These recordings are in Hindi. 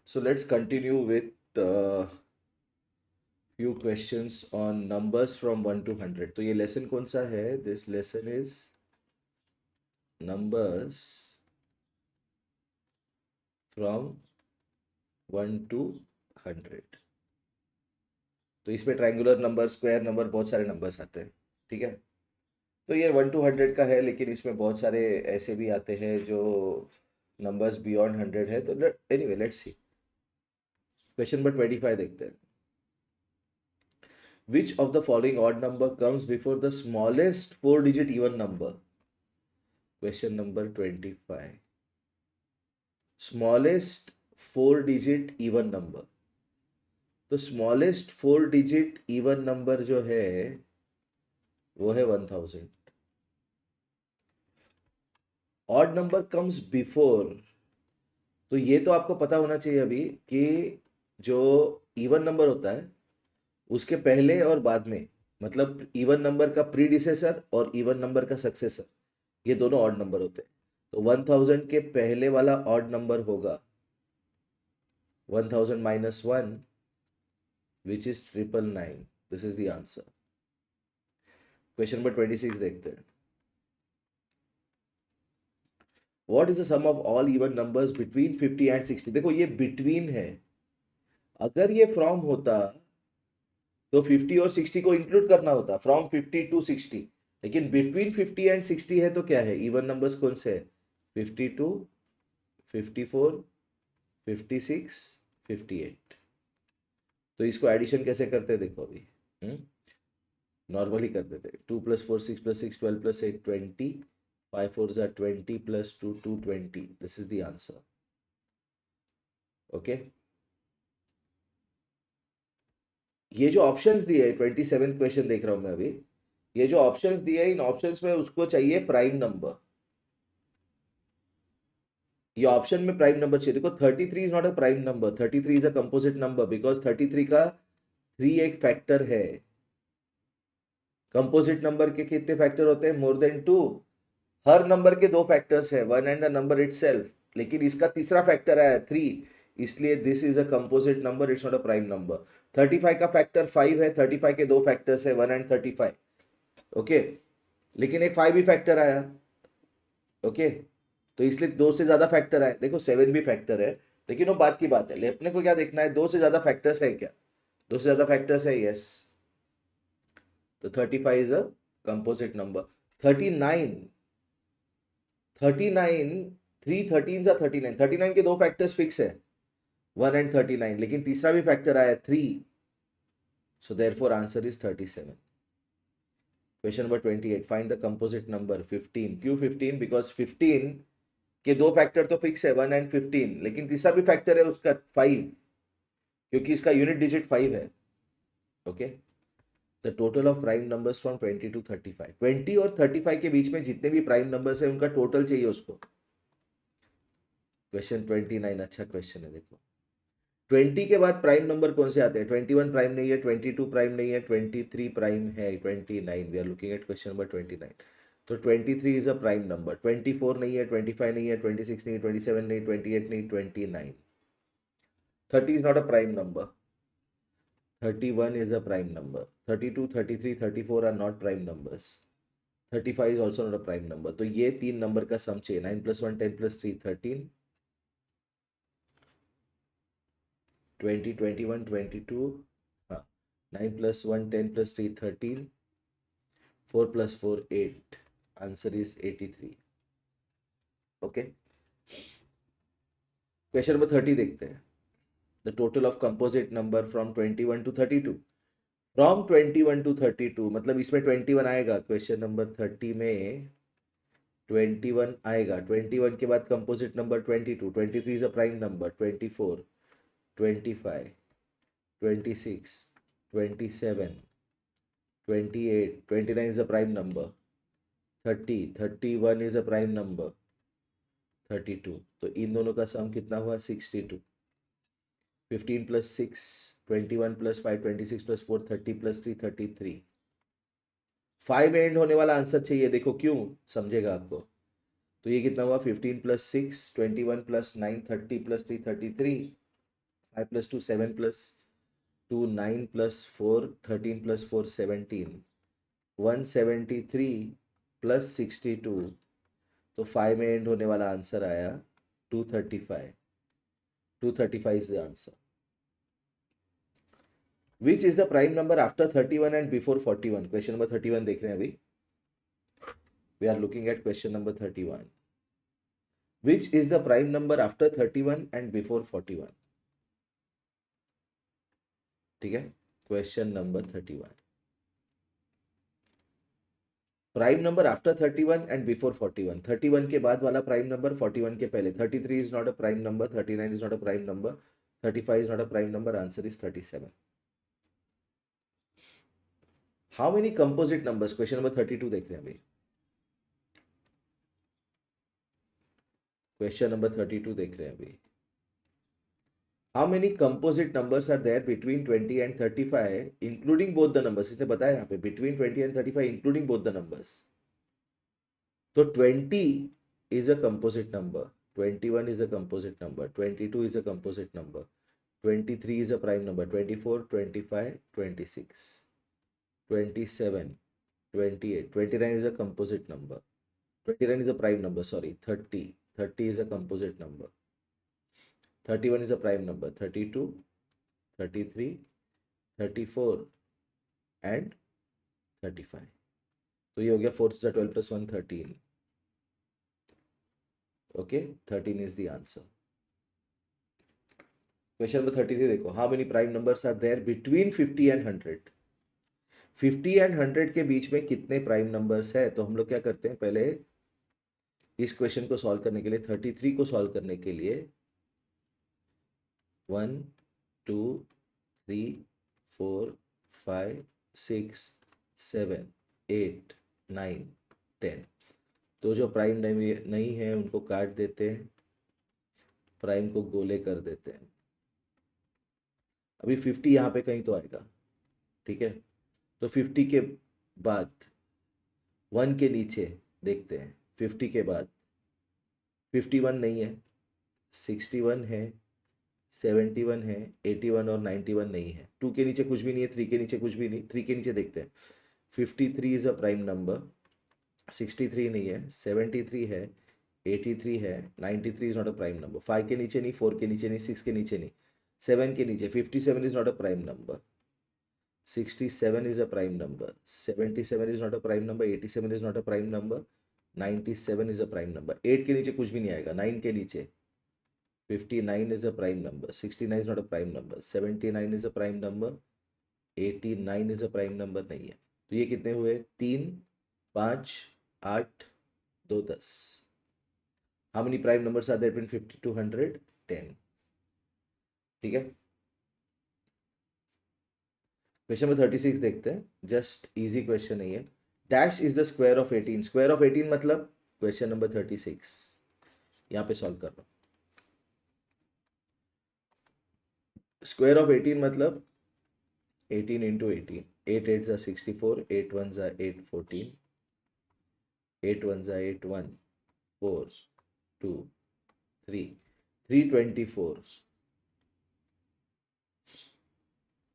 So let's continue with few questions on numbers from 1 to 100. तो ये lesson कौन सा है? This lesson is numbers from 1 to 100. तो इसमें ट्रायंगुलर नंबर, स्क्वायर नंबर, बहुत सारे नंबर्स आते हैं, ठीक है। तो ये 1 to 100 का है, लेकिन इसमें बहुत सारे ऐसे भी आते हैं जो नंबर्स बियॉन्ड 100 है। तो anyway let's see. Question number 25 देखते हैं। Which of the following odd number comes before the smallest four-digit even number? Question number 25. Smallest four-digit even number. तो smallest four-digit even number जो है वो है 1000. Odd number comes before. तो ये तो आपको पता होना चाहिए अभी कि जो even number होता है उसके पहले और बाद में, मतलब इवन नंबर का प्रीडिसेसर और इवन नंबर का सक्सेसर, ये दोनों ऑड नंबर होते हैं। तो 1000 के पहले वाला ऑड नंबर होगा 1000 minus 1, which is 999. This is the answer. Question number 26 देखते हैं। What is the sum of all even numbers between 50 and 60? देखो ये बिटवीन है, अगर ये फ्रॉम होता तो 50 और 60 को इंक्लूड करना होता, फ्रॉम 50 टू 60। लेकिन बिटवीन 50 एंड 60 है तो क्या है? इवन नंबर्स कौन से है? 52, 54, 56, 58। तो इसको एडिशन कैसे करते हैं देखो अभी। नॉर्मली कर देते हैं। 2 + 4 6 + 6 12 + 8 20, 5 4 are 20 + 2 220। This is the answer. Okay, ये जो ऑप्शंस दिए है, 27 क्वेश्चन देख रहा हूं मैं अभी, ये जो ऑप्शंस दिए हैं इन ऑप्शंस में उसको चाहिए प्राइम नंबर। ये ऑप्शन में प्राइम नंबर चाहिए। देखो 33 is not a prime number, 33 is a composite number because 33 का 3 एक फैक्टर है। कंपोजिट नंबर के कितने फैक्टर होते हैं? More than 2। हर नंबर के दो फैक्टर्स है, 1 एंड द नंबर इटसेल्फ, लेकिन इसका तीसरा फैक्टर आया 3, इसलिए this is a composite number, it's not a prime number. 35 का फैक्टर 5 है, 35 के दो फैक्टर्स है, 1 एंड 35। ओके, लेकिन एक 5 भी फैक्टर आया। ओके, तो इसलिए दो से ज्यादा फैक्टर आए। देखो 7 भी फैक्टर है, लेकिन वो बात की बात है, अपने को क्या देखना है? दो से ज्यादा फैक्टर्स है क्या? दो से ज्यादा फैक्टर्स है, यस। तो 35 इज अ कंपोजिट नंबर। 39, 39, 3 13 जा 39, 39 के दो फैक्टर्स फिक्स है, 1 एंड 39, लेकिन तीसरा भी फैक्टर आया 3, so therefore answer is 37। Question number 28, find the composite number 15। क्यों 15? बिकॉज 15 के दो फैक्टर तो फिक्स है, 1 एंड 15, लेकिन तीसरा भी फैक्टर है उसका 5, क्योंकि इसका यूनिट डिजिट 5 है। Okay, the total of prime numbers from 20 to 35। 20 और 35 के बीच में जितने भी प्राइम नंबर्स है उनका टोटल चाहिए उसको। क्वेश्चन 29 अच्छा क्वेश्चन है। देखो 20 के बाद प्राइम नंबर कौन से आते हैं? 21 प्राइम नहीं है, 22 प्राइम नहीं है, 23 प्राइम है, 29। We are looking at question number 29। तो 23 इज अ प्राइम नंबर। 24 नहीं है, 25 नहीं है, 26 नहीं, 27 नहीं, 28 नहीं, 29। 30 is not a prime number. 31 is a prime number. 32, 33, 34 are not prime numbers. 35 is also not a prime number. तो ये तीन नंबर का सम चाहिए। 9 + 1 10 + 3 13, 20 21 22, हाँ, 9 + 1 10 + 3 13, 4 + 4 8। Answer is 83। Okay, question number 30 देखते हैं। The total of composite number from 21 to 32। From 21 to 32 मतलब इसमें 21 आएगा। क्वेश्चन नंबर 30 में 21 आएगा। 21 के बाद composite number 22, 23 is a prime number, 24, 25, 26, 27, 28, 29 is a prime number, 30, 31 is a prime number, 32। तो इन दोनों का सम कितना हुआ? 62। 15 + 6 21 + 5 26 + 4 30 + 3 33। 5 एंड होने वाला आंसर चाहिए। देखो क्यों, समझेगा आपको। तो ये कितना हुआ? 15 + 6 21 + 9 30 + 3 33। 5 + 2 7 + 2 9 + 4 13 + 4 17 173 + 62, तो 5 में एंड होने वाला आंसर आया 235. 235 is the answer. Which is the prime number after 31 and before 41? Question number 31 देख रहे हैं अभी. We are looking at question number 31. Which is the prime number after 31 and before 41? ठीक है, question number 31. Prime number after 31 and before 41. 31 के बाद वाला प्राइम नंबर, 41 के पहले. 33 is not a prime number, 39 is not a prime number, 35 is not a prime number. Answer is 37. How many composite numbers, question number 32 देख रहे हैं अभी. क्वेश्चन नंबर 32 देख रहे हैं अभी. How many composite numbers are there between 20 and 35 including both the numbers. इसने बताया यहाँ पे between 20 and 35 including both the numbers. तो 20 is a composite number, 21 is a composite number, 22 is a composite number, 23 is a prime number, 24, 25, 26, 27, 28, 29 is a composite number, 29 is a prime number, sorry, 30 is a composite number, 31 is a prime number, 32, 33, 34 and 35. तो ये हो गया 4 से 12 + 1 13. Okay, 13 is the answer. Question number 33 देखो. How many prime numbers are there between 50 and 100? 50 and 100 के बीच में कितने प्राइम नंबर्स है? तो हम लोग क्या करते हैं, पहले इस क्वेश्चन को सॉल्व करने के लिए, 33 को सॉल्व करने के लिए 1 2 3 4 5 6 7 8 9 10. तो जो प्राइम नहीं है उनको काट देते हैं, प्राइम को गोले कर देते हैं. अभी 50 यहाँ पे कहीं तो आएगा, ठीक है. तो 50 के बाद 1 के नीचे देखते हैं. 50 के बाद 51 नहीं है, 61 है, 71 है, 81 और 91 नहीं है. 2 के नीचे कुछ भी नहीं है, 3 के नीचे कुछ भी नहीं. 3 के नीचे देखते हैं. 53 इज अ प्राइम नंबर, 63 नहीं है, 73 है, 83 है, 93 is not a prime number. 5 के नीचे नहीं, 4 के नीचे नहीं, 6 के नीचे नहीं, 7 के नीचे. 57 is not a prime number, 67 is a prime number, 77 is not a prime number, 87 is not a prime number, 97 is a prime number. 8 के नीचे कुछ भी नहीं आएगा. 9 के नीचे 59 is a prime number, 69 is not a prime number, 79 is a prime number, 89 is a prime number नहीं है. तो ये कितने हुए? 3 5 8 2 10. How many prime numbers are there between 50 to 100? 10. ठीक है. क्वेश्चन नंबर 36 देखते हैं. जस्ट इजी क्वेश्चन नहीं है. Dash is the square of 18. Square of 18 मतलब क्वेश्चन नंबर 36 यहाँ पे सॉल्व कर रहा हूँ. स्क्वायर ऑफ 18 मतलब 18 इंटू 18. 8 8 ज़ा 64, 8 1 ज़ा 8 14, 8 1 ज़ा 8 1 4 2 3 324.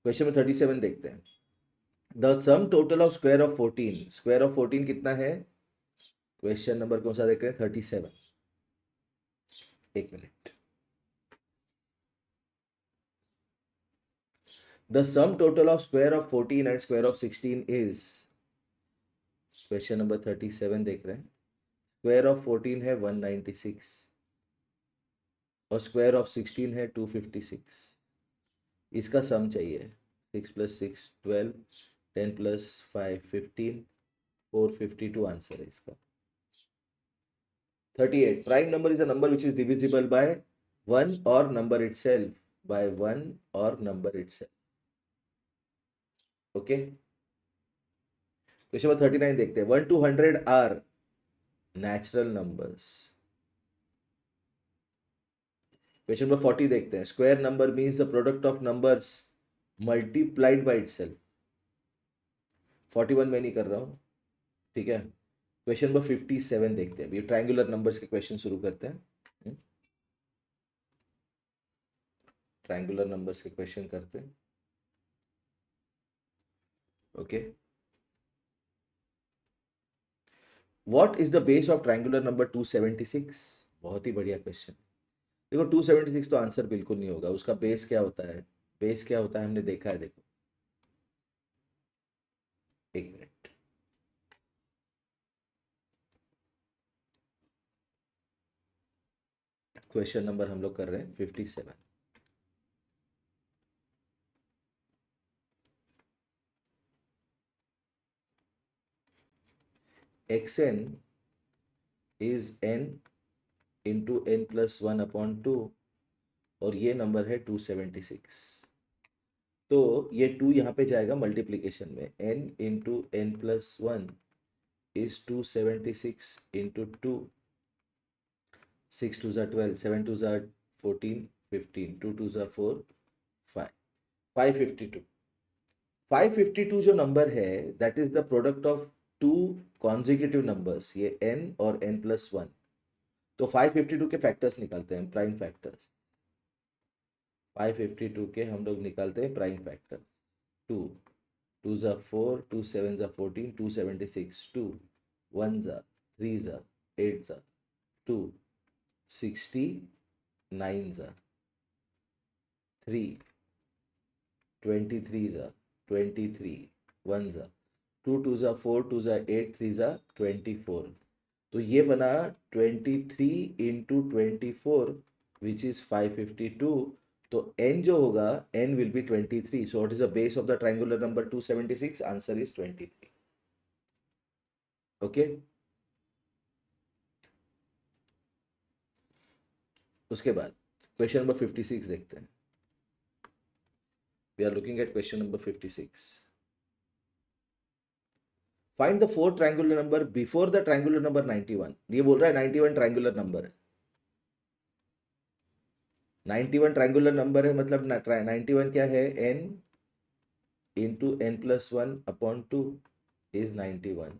क्वेश्चन नंबर 37 देखते हैं. The sum total of square of 14. Square of 14 कितना है? क्वेश्चन नंबर कौन सा देख रहे हैं? 37. एक minute. The sum total of square of 14 and square of 16 is. Question number 37 देख रहे हैं. स्क्वायर ऑफ 14 है 196 और स्क्वायर ऑफ 16 है 256. इसका सम चाहिए. 6 + 6 12, 10 + 5 15, 452 आंसर है इसका. 38. Prime number is a number which is divisible by 1 और नंबर इटसेल्फ, बाय 1 और number itself. Okay. Question number 39 देखते हैं. 1 to 100 are natural numbers. Question number 40 देखते हैं. Square number means the product of numbers multiplied by itself. 41 में नहीं कर रहा हूं, ठीक है. क्वेश्चन नंबर 57 देखते हैं. ये ट्रायंगुलर नंबर्स के क्वेश्चन शुरू करते हैं. ट्रायंगुलर नंबर्स के क्वेश्चन करते हैं। Okay, what is the base of triangular number 276? बहुत ही बढ़िया क्वेश्चन। देखो 276 तो आंसर बिल्कुल नहीं होगा, उसका बेस क्या होता है? बेस क्या होता है हमने देखा है, देखो एक मिनट। क्वेश्चन नंबर हम लोग कर रहे हैं 57। xn is n into n plus one upon two, और ये नंबर है 276। तो ये 2 यहाँ पे जाएगा मल्टीप्लीकेशन में, n into n plus one is 276 into two, 6 2 ज़ा 12, 7 2 ज़ा 14, 15, 2 2 ज़ा 4, 5, 552। 552 जो नंबर है that is the product of two consecutive numbers, ये n और n प्लस वन। तो 552 के फैक्टर्स निकालते हैं, प्राइम फैक्टर्स। 552 के हम लोग निकालते हैं प्राइम फैक्टर। 2 2 ज़ा 4, 2 7 ज़ा 14, 276, 2 1 ज़ा 3 ज़ा 8 ज़ा 2 69 ज़ा 3 23 ज़ा 23 1 ज़ा 2 2 ज़ा 4, 2 ज़ा 8, 3 ज़ा 24। तो ये बना 23 इंटू 24 विच इज 552। तो n जो होगा n will be 23। So what is the base of the triangular number 276? Answer is 23। Okay, उसके बाद क्वेश्चन नंबर 56 देखते हैं। We are looking at question number 56। Find the four triangular number before the triangular number 91। ये बोल रहा है 91 ट्रायंगुलर नंबर है। 91 ट्रायंगुलर नंबर है, मतलब 91 क्या है? n into n plus one upon two is 91.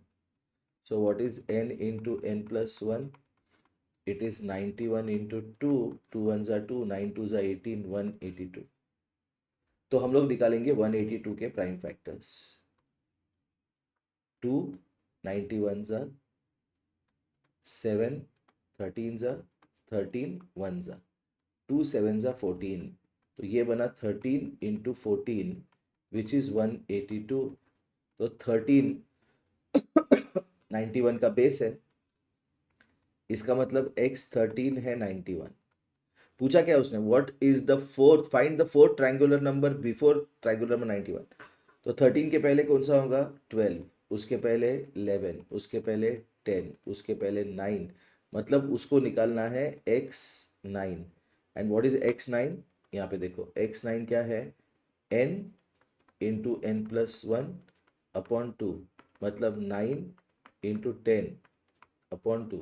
So what is n into n plus 1? It is 91 into 2, 2 1s are 2, 9 2s are 18, 182। तो हम लोग निकालेंगे 182 के prime factors. 2 91s are 7, 13s are 13, 1s are 2 7s are 14। तो ये बना 13 इंटू 14 विच इज 182। तो 13 91 का बेस है, इसका मतलब x13 है 91। पूछा क्या उसने? What is the fourth, find the fourth triangular number before triangular number 91। तो 13 के पहले कौन सा होगा? 12, उसके पहले 11, उसके पहले 10, उसके पहले 9, मतलब उसको निकालना है x9। And what is x9? यहाँ पे देखो x9 क्या है? n into n plus one upon two, मतलब 9 into 10 upon 2,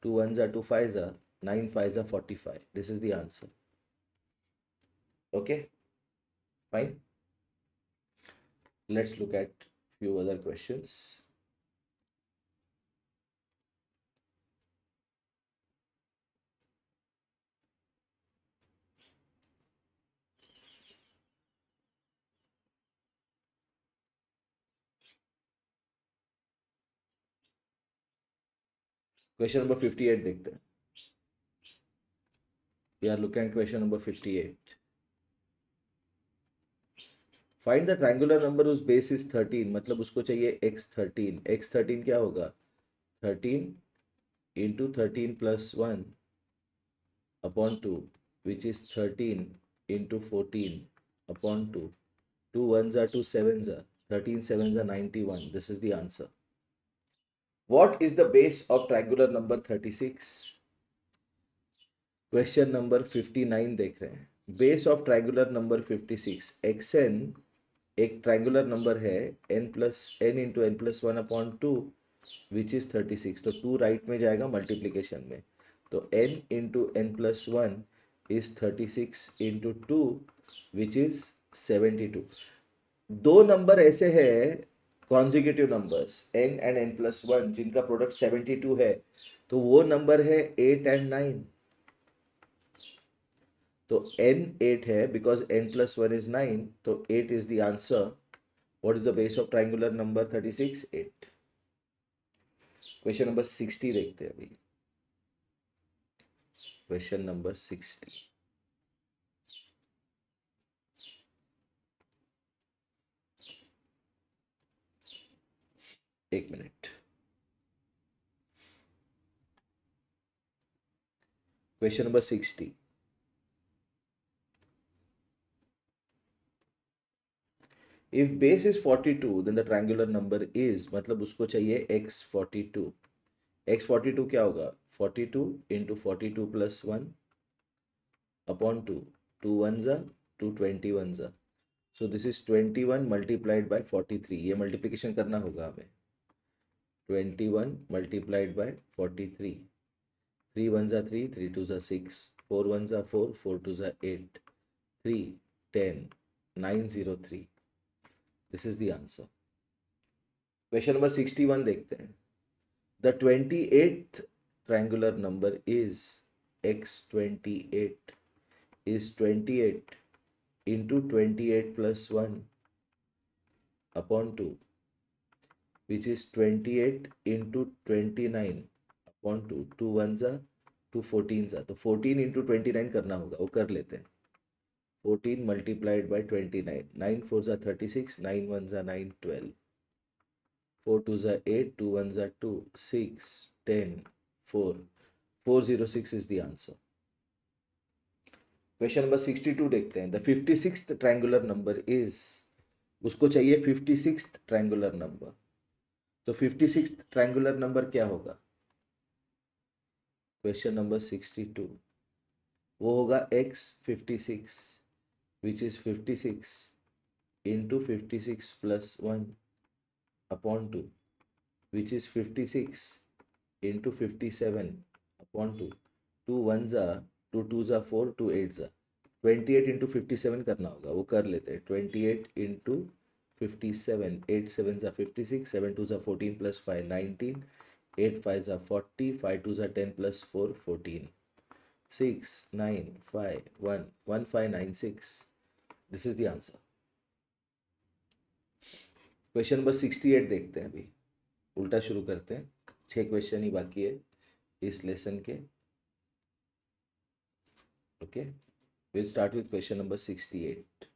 2 1s are 2 5s are 9 5s are 45। This is the answer. Okay, fine. Let's look at few other questions. Question number 58 देखते हैं। We are looking at question number 58. Find the triangular number whose base is 13, मतलब उसको चाहिए x13। x13 क्या होगा? 13 into 13 plus one upon two which is 13 into 14 upon two, 2 1s are 2 7s are 13 7s are 91। This is the answer. What is the base of triangular number 36? Question number 59 देख रहे हैं। Base of triangular number 56, xn एक ट्रायंगुलर नंबर है n into n plus one upon two which is 36। तो 2 राइट में जाएगा मल्टीप्लीकेशन में, तो n into n plus one is 36 into two which is 72। दो नंबर ऐसे हैं consecutive numbers n and n plus one जिनका प्रोडक्ट 72 है, तो वो नंबर है 8 एंड 9। तो n 8 है बिकॉज n प्लस 1 इज 9, तो 8 is the answer. What is the base of triangular number 36? 8. Question number 60 देखते हैं अभी. Question number 60. एक minute. Question number 60. If base is 42 then the triangular number is, मतलब उसको चाहिए x42. x42 क्या होगा? 42 इंटू 42 प्लस 1 अपॉन 2. 2 1 जा 2 21 जा. So this is 21 multiplied by 43. ये मल्टीप्लिकेशन करना होगा हमें. 21 मल्टीप्लाइड बाय 43. 3 1 जा 3, 3 2 जा 6, 4 1 जा 4, 4 2 जा 8, 3 10 903. This is the answer. Question number 61 देखते हैं. The 28th triangular number is x28 is 28 into 28 plus 1 upon 2, which is 28 into 29 upon 2. 2 1 जा 2 14 जा, तो 14 into 29 करना होगा, वो कर लेते हैं. 14 multiplied by 29. 9 4 जा 36, 9 1 जा 9 12, 4 2 जा 8, 2 1 जा 2 6 10 4. 406 is the answer. Question number 62 देखते हैं. The 56th triangular number is, उसको चाहिए 56th ट्रायंगुलर नंबर. तो 56th ट्रायंगुलर नंबर क्या होगा? Question number 62. वो होगा x56 which is 56 into 56 plus 1 upon 2 which is 56 into 57 upon 2. 2 1 जा 2 2 जा 4, 2 8 जा. 28 इंटू 57 करना होगा, वो कर लेते हैं. 28 इंटू 57, 8 7 जा 56, 7 2 जा 14 प्लस 5 19, 8 5 जा 40, 5 2 जा 10 plus 4 14, 6 9 5 1 1 5 9 6. This is the answer. Question number 68 देखते हैं अभी. उल्टा शुरू करते हैं. 6 क्वेश्चन ही बाकी है इस लेसन के. Okay, we'll start with question number 68.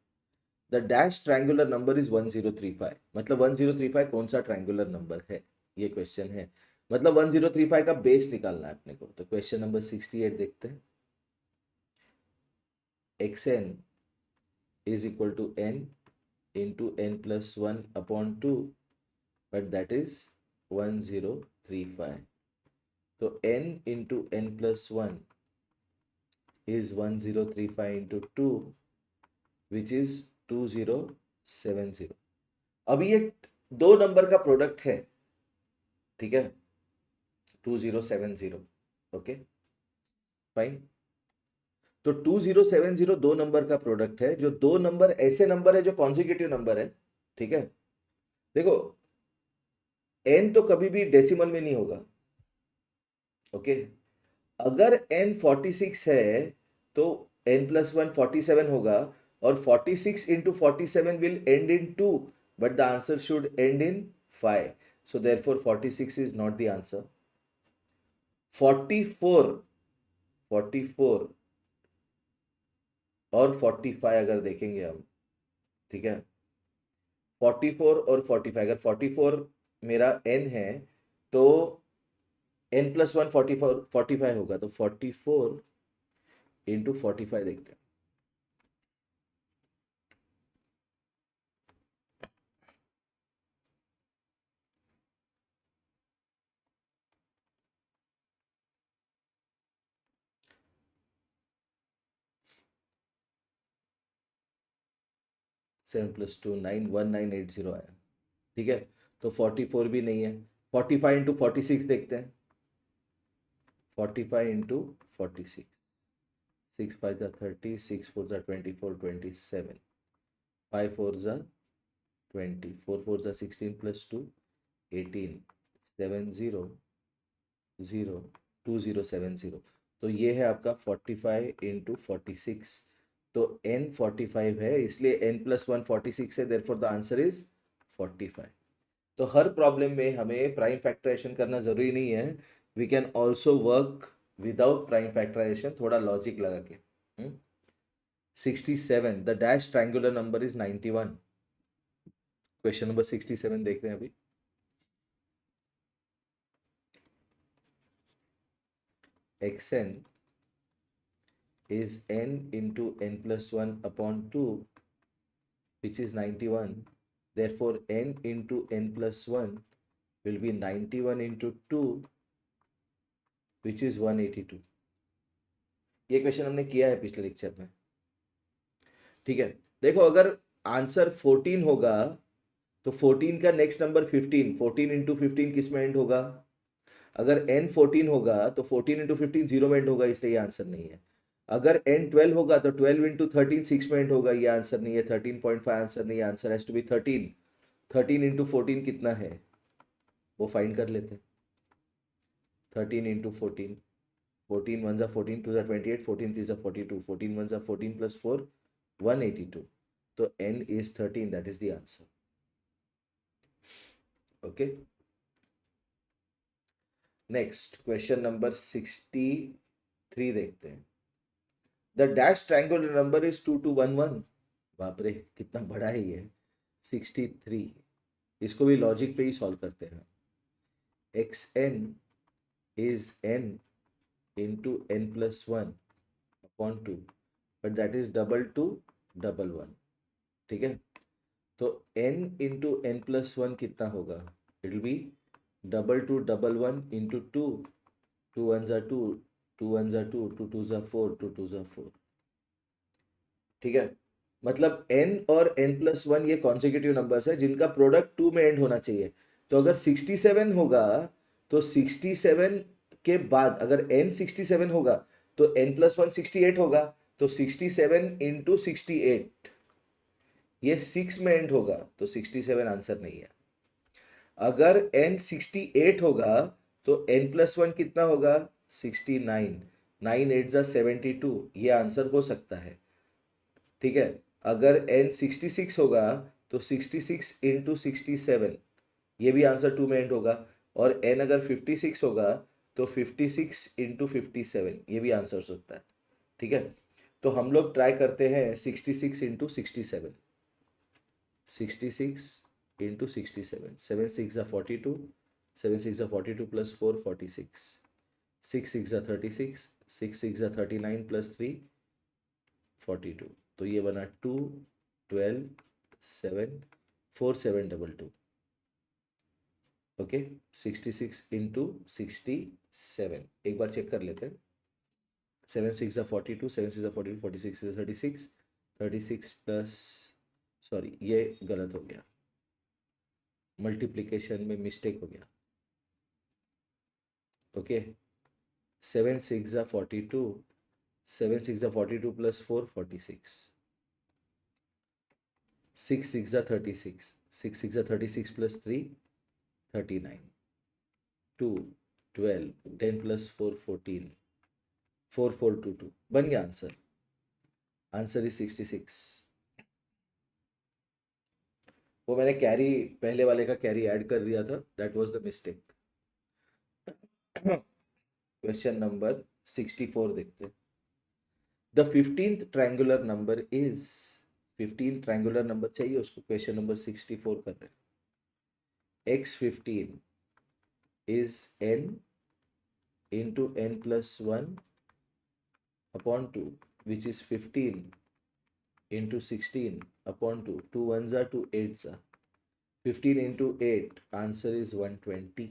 The dash triangular number is 1035. मतलब 1035 कौन सा ट्रायंगुलर नंबर है, ये क्वेश्चन है. मतलब 1035 का बेस निकालना है अपने को. तो क्वेश्चन नंबर 68 देखते हैं. xn is equal to n into n plus 1 upon 2, but that is 1035. तो n into n plus 1 is 1035 into 2, which is 2070. अब ये दो नंबर का प्रोडक्ट है, ठीक है, 2070. Okay fine. तो 2070 दो नंबर का प्रोडक्ट है. जो दो नंबर ऐसे नंबर है जो कॉन्जिक्यूटिव नंबर है, ठीक है. देखो n तो कभी भी डेसिमल में नहीं होगा. ओके, अगर n 46 है तो n plus 1 47 होगा, और 46 into 47 will end in 2, but the answer should end in 5. So therefore 46 is not the answer. 44 और 45 अगर देखेंगे हम, ठीक है, 44 और 45, अगर 44 मेरा n है तो n plus 1 45 होगा. तो 44 into 45 देखते हैं. 7 plus 2 9 1980 आया, ठीक है. तो 44 भी नहीं है. 45 इंटू 46 देखते हैं. 45 इंटू 46, 6 5 जा 30, 6 4 जा 24 27, 5 4 जा 20, 4 4 जा 16 प्लस 2 18, 7 0 0 2070. तो ये है आपका 45 इंटू 46 तो n 45 है, इसलिए n + 1 46 है, देयरफॉर द आंसर इज 45। तो हर प्रॉब्लम में हमें प्राइम फैक्टराइजेशन करना जरूरी नहीं है, we can also work without prime factorisation, थोड़ा लॉजिक लगा के। 67, the dash triangular number is 91। Question number 67 देख रहे हैं अभी। xn is n into n plus 1 upon 2, which is 91. Therefore, n into n plus 1 will be 91 into 2, which is 182. ये क्वेश्चन हमने किया है पिछले लेक्चर में, ठीक है। देखो, अगर आंसर 14 होगा तो 14 का नेक्स्ट नंबर 15, 14 इंटू 15 किस में एंड होगा? अगर n 14 होगा तो 14 इंटू 15 जीरो में एंड होगा, इसलिए ये आंसर नहीं है। अगर n 12 होगा तो 12 इंटू 13 6 में एंड होगा, ये आंसर नहीं है। 13.5 आंसर नहीं है, answer has to be 13। 13 into 14 कितना है वो फाइंड कर लेते हैं। 13 इंटू 14, 14 1 जा 14, 2 जा 28, 14 3 जा 42, 14 1 जा 14 प्लस 4 182। तो n is 13, that is the answer. Okay. Next question number 63 देखते हैं। The dash triangular number is 2211। बाप रे, कितना बड़ा है ये। 63, इसको भी लॉजिक पे ही सॉल्व करते हैं। xn is n into n plus 1 upon 2, but that is double to double 1, ठीक है। तो n into n plus 1 कितना होगा? It will be double to double 1 into 2, 2 1s are 2, 2 1s are 2, 2 2s are 4, 2 2s are 4, ठीक है। मतलब n और n plus 1 ये कॉन्सेक्यूटिव नंबर्स है जिनका प्रोडक्ट 2 में एंड होना चाहिए। तो अगर 67 होगा तो 67 के बाद अगर n 67 होगा तो n plus 1 68 होगा, तो 67 इंटू 68 ये 6 में एंड होगा, तो 67 आंसर नहीं है। अगर n 68 होगा तो n plus 1 कितना होगा? 69, 9 8 जा 72, ये आंसर हो सकता है, ठीक है। अगर n 66 होगा तो 66 इंटू 67, ये भी आंसर 2 में एंड होगा। और n अगर 56 होगा तो 56 इंटू 57, ये भी आंसर हो सकता है, ठीक है। तो हम लोग ट्राई करते हैं 66 इंटू 67, 66 इंटू 67, 7 6 42, 7 6 42 प्लस 4 46, 6 6 36, 6 6 39 प्लस 3 42। तो ये बना 2 12 7 4 7 2 2। ओके, 66 इंटू 67 एक बार चेक कर लेते हैं। 7 6 42, 7 6 42, 46 36, 36 प्लस, सॉरी ये गलत हो गया, मल्टीप्लिकेशन में मिस्टेक हो गया। ओके, 7 6 42, 7 6 42 प्लस 4 46, 6 6 36, 6 6 36 प्लस 3 39, 2 12, 10 प्लस 4 14, 4 4 2 2 बन गया आंसर। Answer is 66। वो मैंने कैरी, पहले वाले का कैरी ऐड कर दिया था, that was the mistake. Question number 64 देखते हैं। The 15th triangular number is, 15 triangular number चाहिए उसको, क्वेश्चन नंबर 64 कर रहे हैं। x15 is n into n plus 1 upon 2, which is 15 into 16 upon 2, 2 1s are 2 8s are, 15 into 8, answer is 120।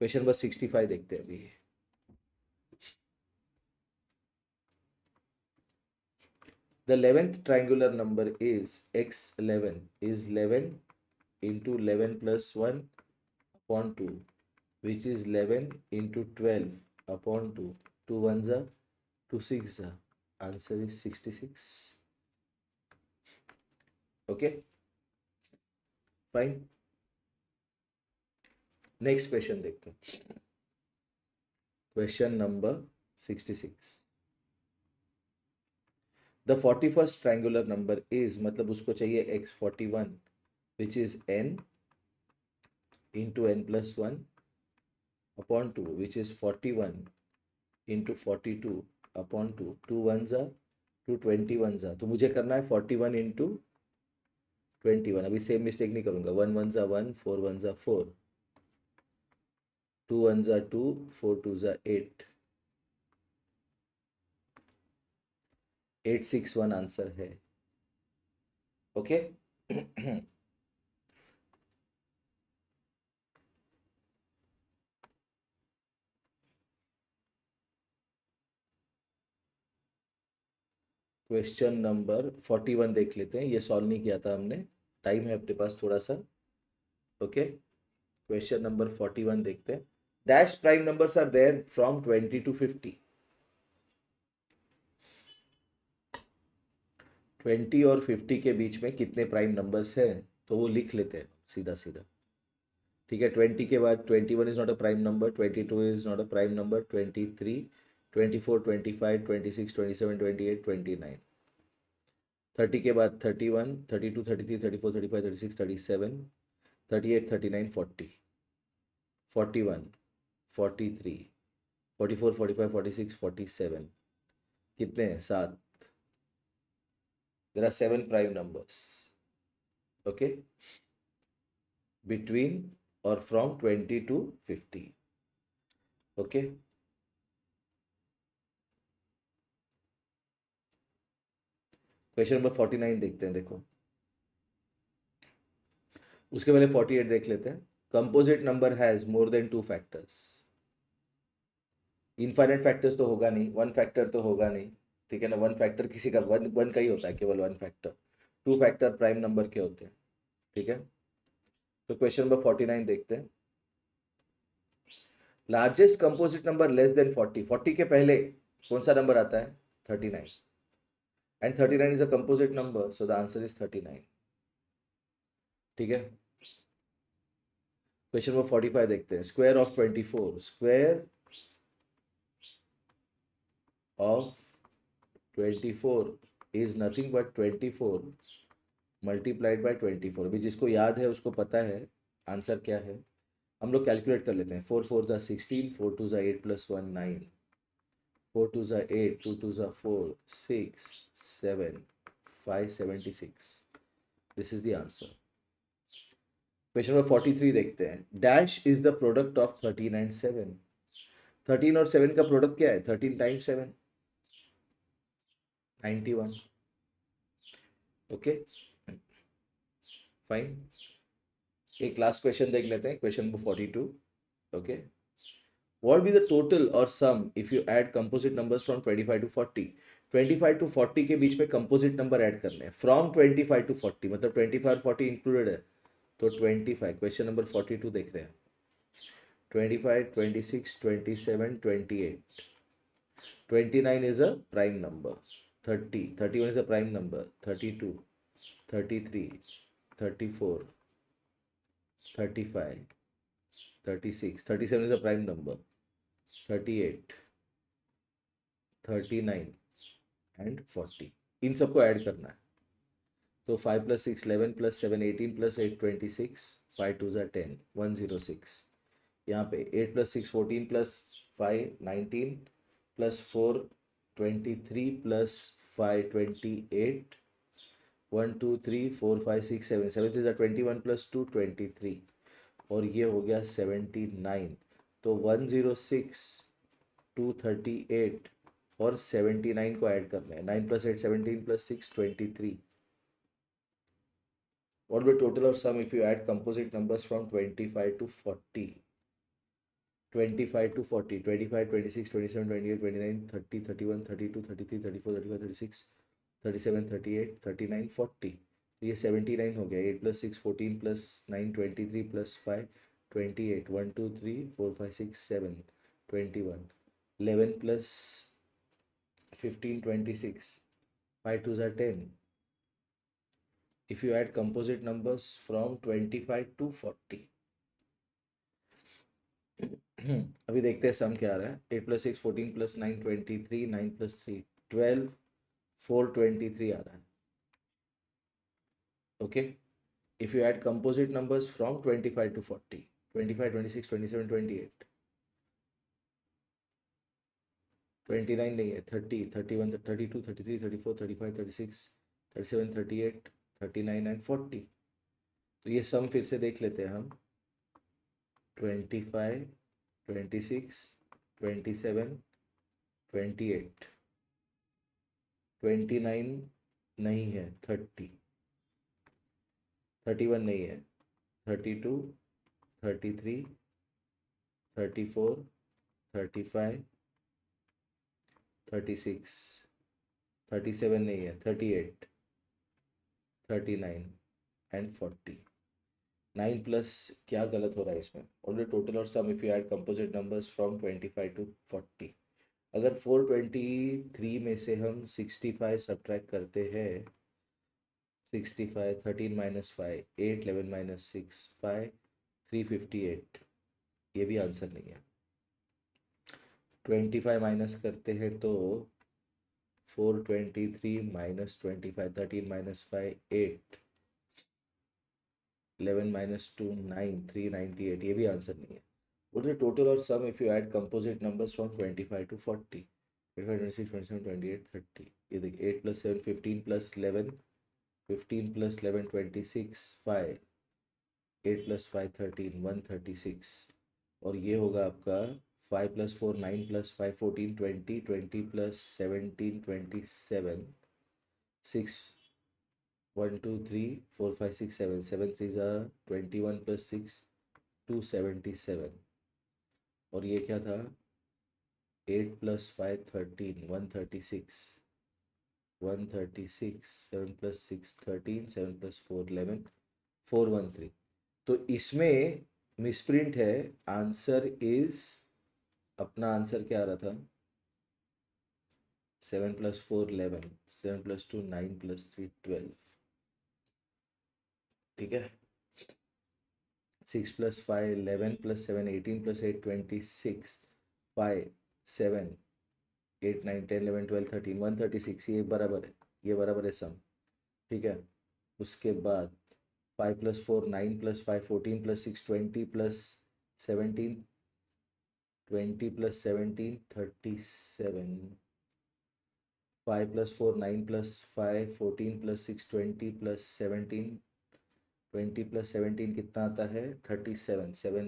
Question number 65 देखते हैं अभी। The 11th triangular number is x11 is 11 into 11 plus 1 upon 2, which is 11 into 12 upon 2, 2 1s are 2 6s are, answer is 66। Okay, fine। Next question देखते हैं, question number 66। The 41st triangular number is, मतलब उसको चाहिए x41 which is n into n plus one upon two which is 41 into 42 upon two, two one ज़ा टू 21 ज़ा, तो मुझे करना है 41 इंटू 21। अभी सेम मिस्टेक नहीं करूंगा, वन वन ज़ा वन, फोर वन ज़ा फोर, टू वन ज़ा टू, फोर टू ज़ा एट, 861 आंसर है। ओके क्वेश्चन नंबर 41 देख लेते हैं, ये सॉल्व नहीं किया था हमने, टाइम है अपने पास थोड़ा सा। ओके, क्वेश्चन नंबर 41 देखते हैं। Dash prime numbers are there from 20 to 50। 20 और 50 के बीच में कितने प्राइम नंबर्स हैं, तो वो लिख लेते हैं सीधा सीधा। ठीक है, 20 के बाद 21 is not a prime number, 22 is not a prime number, 23, 24, 25, 26, 27, 28, 29। 30 के बाद 31, 32, 33, 34, 35, 36, 37, 38, 39, 40, 41, 43, 44, 45, 46, 47। कितने हैं? 7। There are 7 prime numbers. Okay, between और from 20 to 50। Okay, question number 49 देखते हैं। देखो, उसके पहले 48 देख लेते हैं। Composite number has more than two factors. Infinite factors तो होगा नहीं, वन फैक्टर तो होगा नहीं, ठीक है ना। वन फैक्टर किसी का वन वन का ही होता है, केवल one factor. Two factor prime number के होते हैं, ठीक है। तो क्वेश्चन नंबर 49 देखते हैं। Largest composite number less than 40। 40 के पहले कौन सा नंबर आता है? 39। And 39 is a composite number, so the answer is 39। ठीक है, क्वेश्चन नंबर 45 देखते हैं। Square of 24। Square of 24 is nothing but 24 multiplied by 24। अभी जिसको याद है उसको पता है आंसर क्या है। हम लोग कैलकुलेट कर लेते हैं। 4 4 ज़ा 16, 4 2 ज़ा 8 प्लस 1 9, 4 2 ज़ा 8, 2 2 ज़ा 4 6 7 576। This is the answer. Question number 43 देखते हैं। Dash is the product of 13 and 7। 13 और 7 का प्रोडक्ट क्या है? 13 टाइम्स 7, 91। Okay, fine. एक लास्ट क्वेश्चन देख लेते हैं, question number 42। Okay, what will be the total or sum if you add composite numbers from 25 to 40? 25 to 40 के बीच में कंपोजिट नंबर ऐड करने हैं। फ्रॉम 25 टू 40 मतलब 25 और 40 इंक्लूडेड है, तो 25। क्वेश्चन नंबर 42 देख रहे हैं। 25, 26, 27, 28, 29 is a prime number, 30, 31 is a prime number, 32, 33, 34, 35, 36, 37 is a prime number, 38, 39 and 40। इन सबको ऐड करना है। तो 5 प्लस 6 11 प्लस 7 18 प्लस 8 26, 5 2 ज़ा 10, 106। यहाँ पे 8 प्लस 6 14 प्लस 5 19 प्लस 4 23 प्लस 5 28, 1 2 3 4 5 6 7, 7 3 ज़ा 21 प्लस 2 23, और ये हो गया 79। तो 106, 238 और 79 को ऐड करना है। 9 plus 8 17 plus 6 23। What will be total or sum if you add composite numbers from 25 to 40? 25 to 40, 25, 26, 27, 28, 29, 30, 31, 32, 33, 34, 35, 36, 37, 38, 39, 40। तो ये 79 हो गया। 8 plus 6 14 plus 9 23 plus 5 28, 1 2 3 4 5 6 7 21, 11 plus 15 26, 5 2 are 10। If you add composite numbers from 25 to 40। अभी देखते हैं सम क्या आ रहा है। 8 प्लस 6 14 प्लस 9 23, 9 प्लस 3 12, 423 आ रहा है. Okay. If you add composite numbers from 25 to 40, 25, 26, 27, 28, 29 नहीं है, 30, 31, 32, 33, 34, 35, 36, 37, 38, 39 एंड 40. तो ये सम फिर से देख लेते हैं हम. 25, 26, 27, 28, 29 नहीं है, 30, 31 नहीं है, 32, 33, 34, 35, 36, 37 नहीं है, 38, 39 एंड 40. 9 प्लस क्या गलत हो रहा है इसमें? ऑलरेडी टोटल और sum if you add composite numbers from 25 to 40. अगर 423 में से हम 65 सब्ट्रैक्ट करते हैं, 65, 13 माइनस 5, 8, 11 माइनस 6, 5, 358, ये भी आंसर नहीं है. 25 माइनस करते हैं तो 423 माइनस 25, 13 माइनस 5, 8, 11 माइनस 2, 9, 398, ये भी आंसर नहीं है. What is the total or sum if you add composite numbers from 25 to 40? 25, 26, 27, 28, 30. ये देखिए 8 plus 7, 15 plus 11, 15 plus 11, 26, 5, 8 plus 5, 13, 136. और ये होगा आपका 5 plus 4, 9 plus 5, 14, 20, 20 plus 17, 27, 6, 1, 2, 3, 4, 5, 6, 7, 7 3s are 21 plus 6, 277. और ये क्या था? 8 plus 5, 13, 136, 136, 7 plus 6, 13, 7 plus 4, 11, 413. तो इसमें मिसप्रिंट है. आंसर इज, अपना आंसर क्या आ रहा था? 7 plus 4, 11, 7 plus 2, 9 plus 3, 12. ठीक है. 6 plus 5, 11 plus 7, 18 plus 8, 26, 5, 7, 8, 9, 10, 11, 12, 13, 136. ये बराबर है, ये बराबर है सम. ठीक है. उसके बाद 5 plus 4, 9 plus 5, 14 plus 6, 20 plus 17, 20 plus 17, 37. 5 plus 4, 9 plus 5, 14 plus 6, 20 plus 17, 20 plus 17 कितना आता है? 37. 7,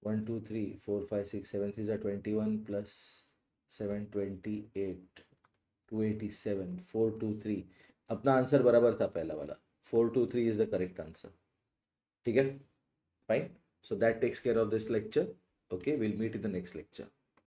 1, 2, 3, 4, 5, 6, 7 3 are 21 plus 7, 28, 287, 423. अपना आंसर बराबर था पहला वाला. 423 इज द करेक्ट आंसर. ठीक है. Fine. So that takes care of this lecture. Okay, we'll meet in the next lecture.